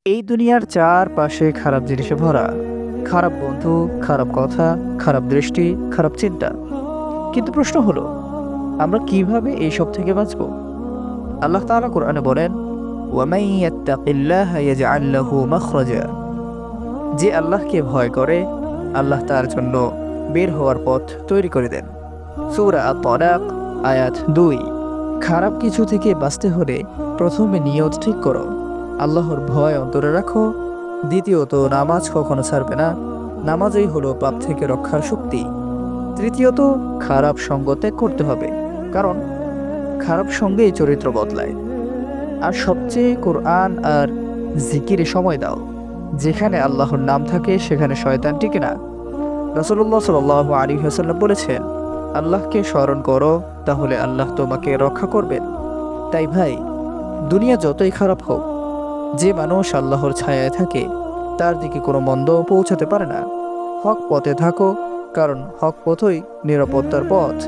এই দুনিয়ার চারপাশে খারাপ জিনিসে ভরা। খারাপ বন্ধু, খারাপ কথা, খারাপ দৃষ্টি, খারাপ চিন্তা। কিন্তু প্রশ্ন হলো, আমরা কিভাবে এইসব থেকে বাঁচব? আল্লাহ তাআলা কোরআনে বলেন, ওয়ামান ইয়াত্তাকিল্লাহা ইয়াজআল লাহু মাখরাজা। যে আল্লাহকে ভয় করে, আল্লাহ তার জন্য বের হওয়ার পথ তৈরি করে দেন। সূরা আত-তালাক আয়াত ২। খারাপ কিছু থেকে বাঁচতে হলে প্রথমে নিয়ত ঠিক করো, আল্লাহর ভয় অন্তরে রাখো। দ্বিতীয়ত, নামাজ কখনো ছাড়বে না, নামাজই হলো পাপ থেকে রক্ষার শক্তি। তৃতীয়ত, খারাপ সঙ্গ ত্যাগ করতে হবে, কারণ খারাপ সঙ্গেই চরিত্র বদলায়। আর সবচেয়ে কোরআন আর জিকিরে সময় দাও। যেখানে আল্লাহর নাম থাকে সেখানে শয়তান টিকে না। রাসূলুল্লাহ সাল্লাল্লাহু আলাইহি ওয়াসাল্লাম বলেছেন, আল্লাহকে স্মরণ করো, তাহলে আল্লাহ তোমাকে রক্ষা করবেন। তাই ভাই, দুনিয়া যতই খারাপ হোক, যে মানুষ আল্লাহর ছায়ায় থাকে তার দিকে কোনো মন্দ পৌঁছাতে পারে না। হক পথে থাকো, কারণ হক পথই নিরাপত্তার পথ।